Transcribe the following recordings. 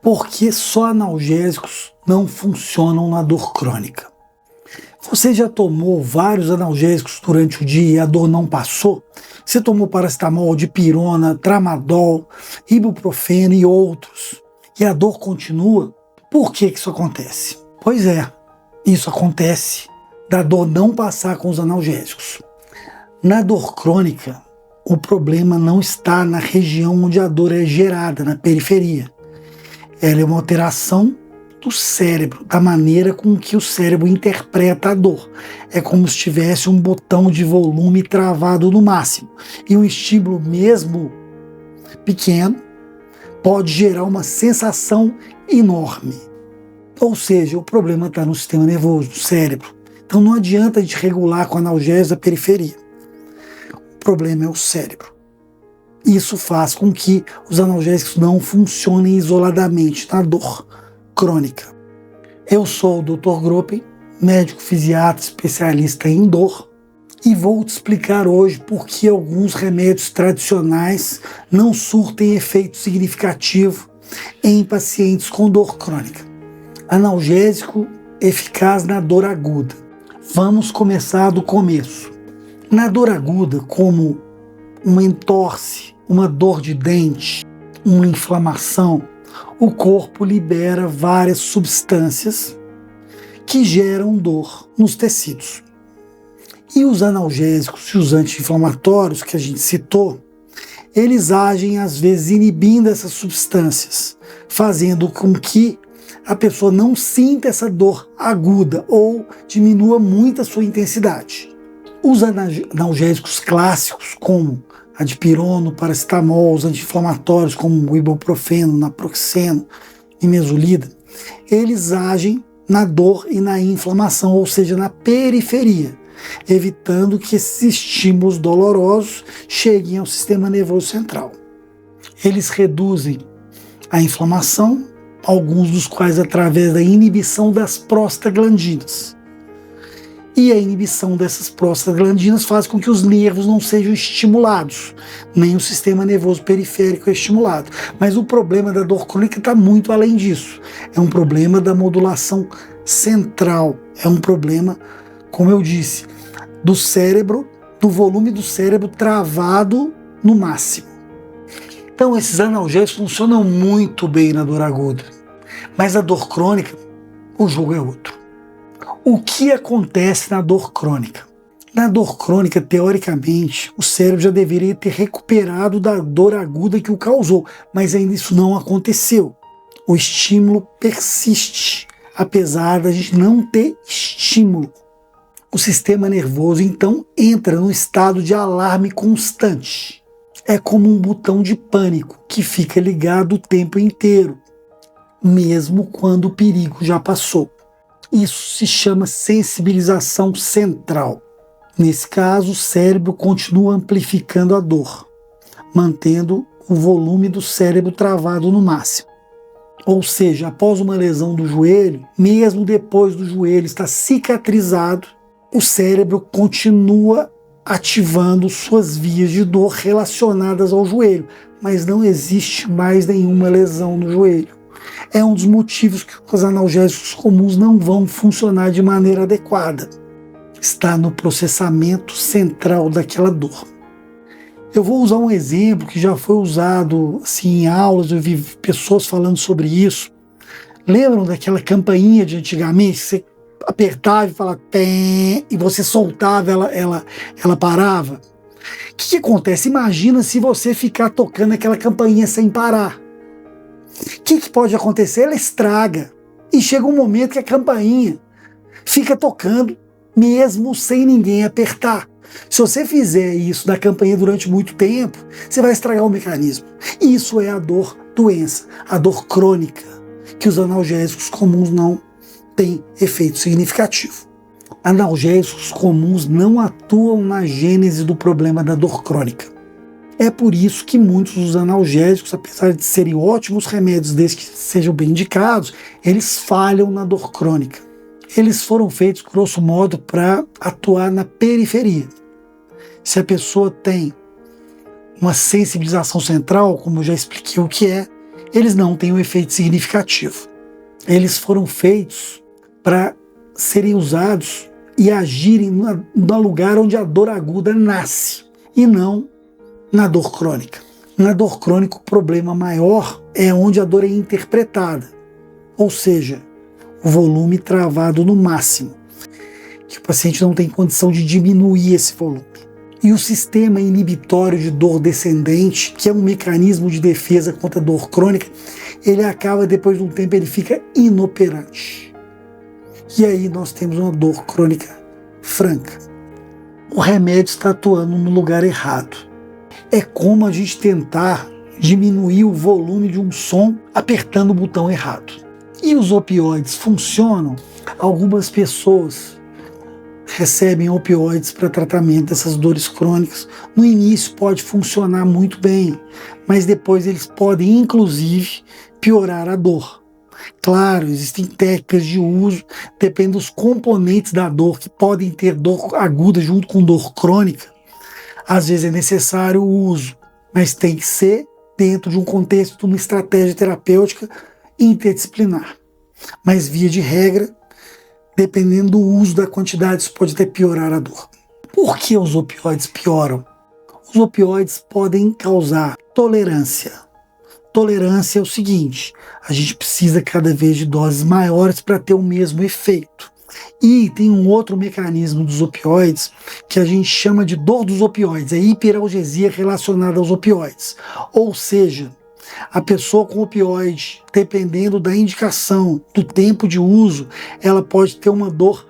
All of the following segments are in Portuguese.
Porque só analgésicos não funcionam na dor crônica. Você já tomou vários analgésicos durante o dia e a dor não passou? Você tomou paracetamol, dipirona, tramadol, ibuprofeno e outros, e a dor continua? Por que isso acontece? Pois é, isso acontece da dor não passar com os analgésicos. Na dor crônica, o problema não está na região onde a dor é gerada, na periferia. Ela é uma alteração do cérebro, da maneira com que o cérebro interpreta a dor. É como se tivesse um botão de volume travado no máximo. E um estímulo mesmo pequeno pode gerar uma sensação enorme. Ou seja, o problema está no sistema nervoso, no cérebro. Então não adianta a gente regular com analgésicos da periferia. O problema é o cérebro. Isso faz com que os analgésicos não funcionem isoladamente na dor crônica. Eu sou o Dr. Gruppen, médico fisiatra especialista em dor, e vou te explicar hoje por que alguns remédios tradicionais não surtem efeito significativo em pacientes com dor crônica. Analgésico eficaz na dor aguda. Vamos começar do começo. Na dor aguda, como uma entorse, uma dor de dente, uma inflamação, o corpo libera várias substâncias que geram dor nos tecidos. E os analgésicos e os anti-inflamatórios que a gente citou, eles agem às vezes inibindo essas substâncias, fazendo com que a pessoa não sinta essa dor aguda ou diminua muito a sua intensidade. Os analgésicos clássicos, como a dipirona, o paracetamol, os anti-inflamatórios como o ibuprofeno, naproxeno e mesolida, eles agem na dor e na inflamação, ou seja, na periferia, evitando que esses estímulos dolorosos cheguem ao sistema nervoso central. Eles reduzem a inflamação, alguns dos quais através da inibição das prostaglandinas. E a inibição dessas prostaglandinas faz com que os nervos não sejam estimulados, nem o sistema nervoso periférico é estimulado. Mas o problema da dor crônica está muito além disso. É um problema da modulação central. É um problema, como eu disse, do cérebro, do volume do cérebro travado no máximo. Então esses analgésicos funcionam muito bem na dor aguda. Mas a dor crônica, o jogo é outro. O que acontece na dor crônica? Na dor crônica, teoricamente, o cérebro já deveria ter recuperado da dor aguda que o causou, mas ainda isso não aconteceu. O estímulo persiste, apesar da gente não ter estímulo. O sistema nervoso, então, entra num estado de alarme constante. É como um botão de pânico que fica ligado o tempo inteiro, mesmo quando o perigo já passou. Isso se chama sensibilização central. Nesse caso, o cérebro continua amplificando a dor, mantendo o volume do cérebro travado no máximo. Ou seja, após uma lesão do joelho, mesmo depois do joelho estar cicatrizado, o cérebro continua ativando suas vias de dor relacionadas ao joelho, mas não existe mais nenhuma lesão no joelho. É um dos motivos que os analgésicos comuns não vão funcionar de maneira adequada. Está no processamento central daquela dor. Eu vou usar um exemplo que já foi usado assim, em aulas, eu vi pessoas falando sobre isso. Lembram daquela campainha de antigamente? Você apertava e falava pé, e você soltava, ela parava? O que acontece? Imagina se você ficar tocando aquela campainha sem parar. O que pode acontecer? Ela estraga. E chega um momento que a campainha fica tocando mesmo sem ninguém apertar. Se você fizer isso da campainha durante muito tempo, você vai estragar o mecanismo. E isso é a dor doença, a dor crônica, que os analgésicos comuns não têm efeito significativo. Analgésicos comuns não atuam na gênese do problema da dor crônica. É por isso que muitos dos analgésicos, apesar de serem ótimos remédios desde que sejam bem indicados, eles falham na dor crônica. Eles foram feitos, grosso modo, para atuar na periferia. Se a pessoa tem uma sensibilização central, como eu já expliquei o que é, eles não têm um efeito significativo. Eles foram feitos para serem usados e agirem no lugar onde a dor aguda nasce, e não na dor crônica. Na dor crônica, o problema maior é onde a dor é interpretada, ou seja, o volume travado no máximo, que o paciente não tem condição de diminuir esse volume. E o sistema inibitório de dor descendente, que é um mecanismo de defesa contra a dor crônica, ele acaba, depois de um tempo, ele fica inoperante. E aí nós temos uma dor crônica franca. O remédio está atuando no lugar errado. É como a gente tentar diminuir o volume de um som apertando o botão errado. E os opioides funcionam? Algumas pessoas recebem opioides para tratamento dessas dores crônicas. No início pode funcionar muito bem, mas depois eles podem, inclusive, piorar a dor. Claro, existem técnicas de uso, depende dos componentes da dor, que podem ter dor aguda junto com dor crônica. Às vezes é necessário o uso, mas tem que ser dentro de um contexto de uma estratégia terapêutica interdisciplinar. Mas, via de regra, dependendo do uso da quantidade, isso pode até piorar a dor. Por que os opioides pioram? Os opioides podem causar tolerância. Tolerância é o seguinte: a gente precisa cada vez de doses maiores para ter o mesmo efeito. E tem um outro mecanismo dos opioides que a gente chama de dor dos opioides, é hiperalgesia relacionada aos opioides. Ou seja, a pessoa com opioide, dependendo da indicação, do tempo de uso, ela pode ter uma dor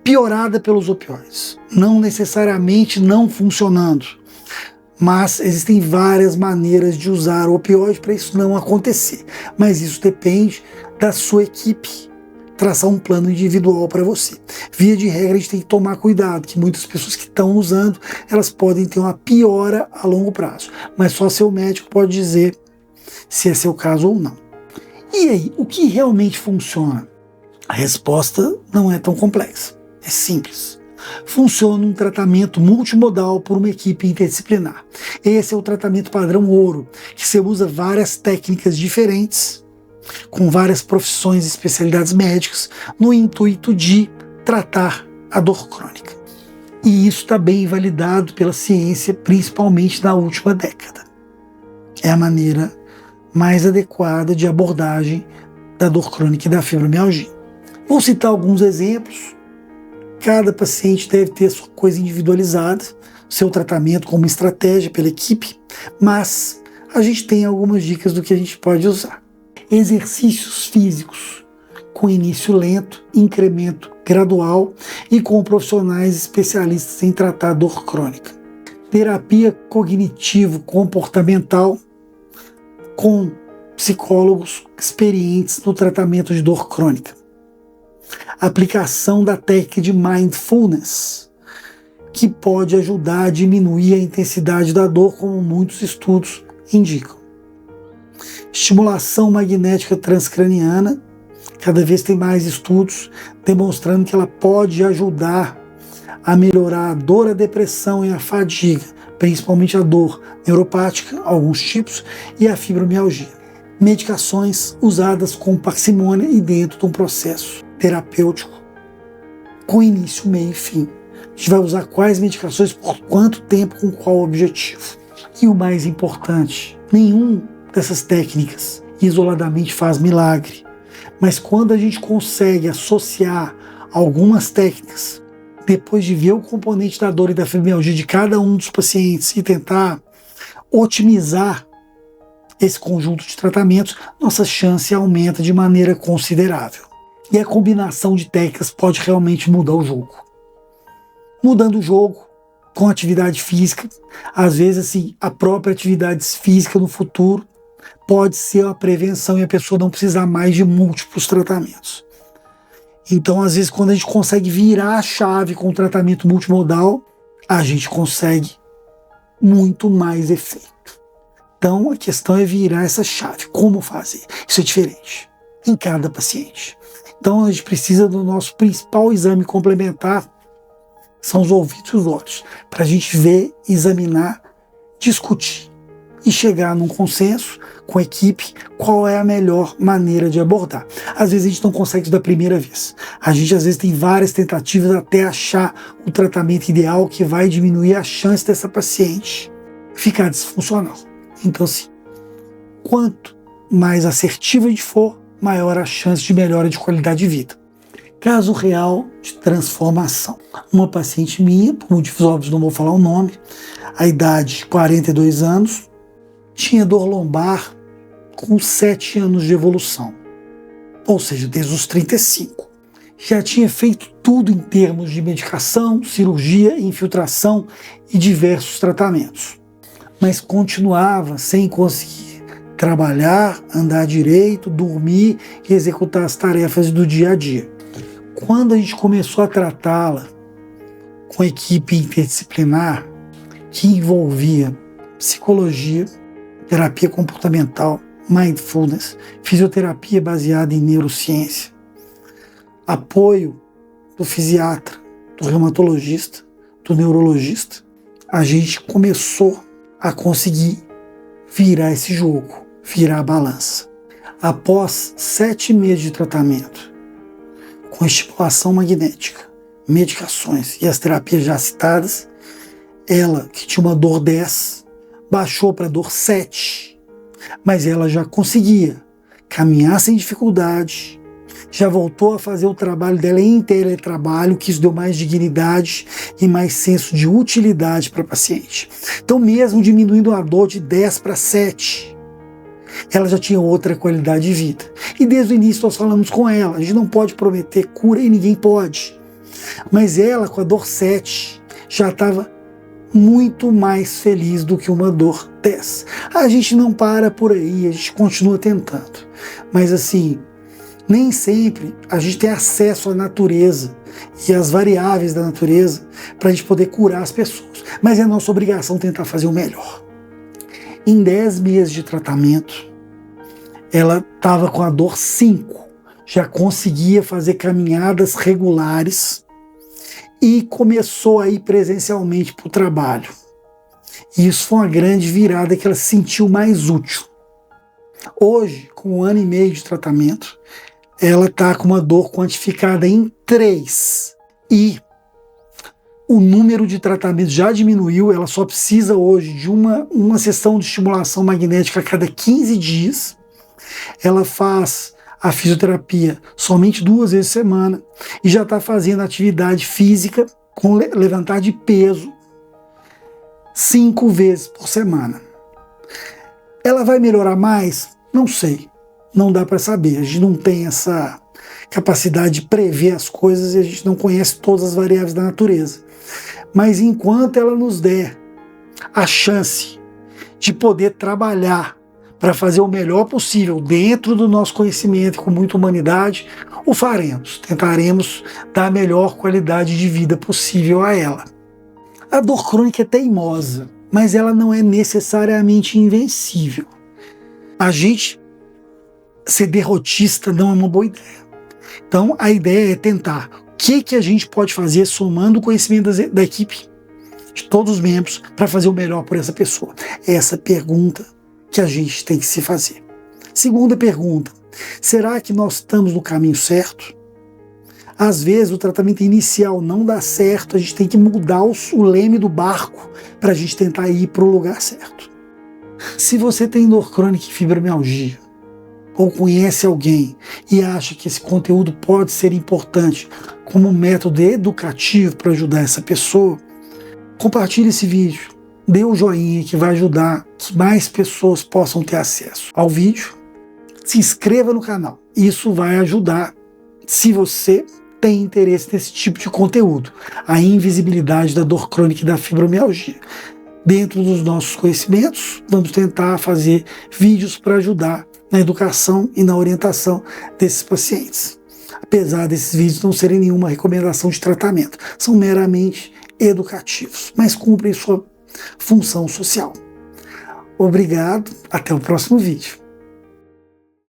piorada pelos opioides. Não necessariamente não funcionando, mas existem várias maneiras de usar o opioide para isso não acontecer. Mas isso depende da sua equipe traçar um plano individual para você. Via de regra, a gente tem que tomar cuidado, que muitas pessoas que estão usando, elas podem ter uma piora a longo prazo. Mas só seu médico pode dizer se é seu caso ou não. E aí, o que realmente funciona? A resposta não é tão complexa, é simples. Funciona um tratamento multimodal por uma equipe interdisciplinar. Esse é o tratamento padrão ouro, que você usa várias técnicas diferentes, com várias profissões e especialidades médicas, no intuito de tratar a dor crônica. E isso está bem validado pela ciência, principalmente na última década. É a maneira mais adequada de abordagem da dor crônica e da fibromialgia. Vou citar alguns exemplos. Cada paciente deve ter sua coisa individualizada, seu tratamento como estratégia pela equipe, mas a gente tem algumas dicas do que a gente pode usar. Exercícios físicos com início lento, incremento gradual e com profissionais especialistas em tratar dor crônica. Terapia cognitivo-comportamental com psicólogos experientes no tratamento de dor crônica. Aplicação da técnica de mindfulness, que pode ajudar a diminuir a intensidade da dor, como muitos estudos indicam. Estimulação magnética transcraniana, cada vez tem mais estudos demonstrando que ela pode ajudar a melhorar a dor, a depressão e a fadiga, principalmente a dor neuropática, alguns tipos, e a fibromialgia. Medicações usadas com parcimônia e dentro de um processo terapêutico com início, meio e fim. A gente vai usar quais medicações, por quanto tempo, com qual objetivo. E o mais importante, nenhum dessas técnicas isoladamente faz milagre, mas quando a gente consegue associar algumas técnicas, depois de ver o componente da dor e da fibromialgia de cada um dos pacientes e tentar otimizar esse conjunto de tratamentos, nossa chance aumenta de maneira considerável. E a combinação de técnicas pode realmente mudar o jogo. Mudando o jogo com atividade física, às vezes assim, a própria atividade física no futuro pode ser uma prevenção e a pessoa não precisar mais de múltiplos tratamentos. Então, às vezes, quando a gente consegue virar a chave com o tratamento multimodal, a gente consegue muito mais efeito. Então, a questão é virar essa chave. Como fazer? Isso é diferente em cada paciente. Então, a gente precisa do nosso principal exame complementar, são os ouvidos e os olhos, para a gente ver, examinar, discutir e chegar num consenso com a equipe qual é a melhor maneira de abordar. Às vezes a gente não consegue isso da primeira vez. A gente às vezes tem várias tentativas até achar o tratamento ideal que vai diminuir a chance dessa paciente ficar disfuncional. Então, assim, quanto mais assertiva a gente for, maior a chance de melhora de qualidade de vida. Caso real de transformação. Uma paciente minha, por motivos óbvios não vou falar o nome, a idade 42 anos, tinha dor lombar com 7 anos de evolução, ou seja, desde os 35. Já tinha feito tudo em termos de medicação, cirurgia, infiltração e diversos tratamentos, mas continuava sem conseguir trabalhar, andar direito, dormir e executar as tarefas do dia a dia. Quando a gente começou a tratá-la com a equipe interdisciplinar, que envolvia psicologia, terapia comportamental, mindfulness, fisioterapia baseada em neurociência, apoio do fisiatra, do reumatologista, do neurologista, a gente começou a conseguir virar esse jogo, virar a balança. Após 7 meses de tratamento, com estimulação magnética, medicações e as terapias já citadas, ela, que tinha uma dor 10, baixou para dor 7, mas ela já conseguia caminhar sem dificuldade, já voltou a fazer o trabalho dela em teletrabalho, que isso deu mais dignidade e mais senso de utilidade para a paciente. Então, mesmo diminuindo a dor de 10 para 7, ela já tinha outra qualidade de vida. E desde o início nós falamos com ela, a gente não pode prometer cura e ninguém pode. Mas ela, com a dor 7, já estava muito mais feliz do que uma dor 10. A gente não para por aí, a gente continua tentando. Mas assim, nem sempre a gente tem acesso à natureza e às variáveis da natureza para a gente poder curar as pessoas. Mas é nossa obrigação tentar fazer o melhor. Em 10 meses de tratamento, ela estava com a dor 5, já conseguia fazer caminhadas regulares e começou a ir presencialmente para o trabalho. E isso foi uma grande virada que ela se sentiu mais útil. Hoje, com 1 ano e meio de tratamento, ela está com uma dor quantificada em 3 e o número de tratamentos já diminuiu, ela só precisa hoje de uma sessão de estimulação magnética a cada 15 dias. Ela faz a fisioterapia somente 2 vezes por semana e já está fazendo atividade física com levantar de peso 5 vezes por semana. Ela vai melhorar mais? Não sei, não dá para saber. A gente não tem essa capacidade de prever as coisas e a gente não conhece todas as variáveis da natureza. Mas enquanto ela nos der a chance de poder trabalhar para fazer o melhor possível dentro do nosso conhecimento, com muita humanidade, o faremos. Tentaremos dar a melhor qualidade de vida possível a ela. A dor crônica é teimosa, mas ela não é necessariamente invencível. A gente ser derrotista não é uma boa ideia. Então a ideia é tentar o que a gente pode fazer somando o conhecimento da equipe, de todos os membros, para fazer o melhor por essa pessoa. É essa pergunta que a gente tem que se fazer. Segunda pergunta, será que nós estamos no caminho certo? Às vezes o tratamento inicial não dá certo, a gente tem que mudar o leme do barco para a gente tentar ir para o lugar certo. Se você tem dor crônica e fibromialgia, ou conhece alguém e acha que esse conteúdo pode ser importante como método educativo para ajudar essa pessoa, compartilhe esse vídeo, dê um joinha que vai ajudar que mais pessoas possam ter acesso ao vídeo. Se inscreva no canal, isso vai ajudar se você tem interesse nesse tipo de conteúdo, a invisibilidade da dor crônica e da fibromialgia. Dentro dos nossos conhecimentos, vamos tentar fazer vídeos para ajudar na educação e na orientação desses pacientes. Apesar desses vídeos não serem nenhuma recomendação de tratamento, são meramente educativos, mas cumprem sua função social. Obrigado, até o próximo vídeo.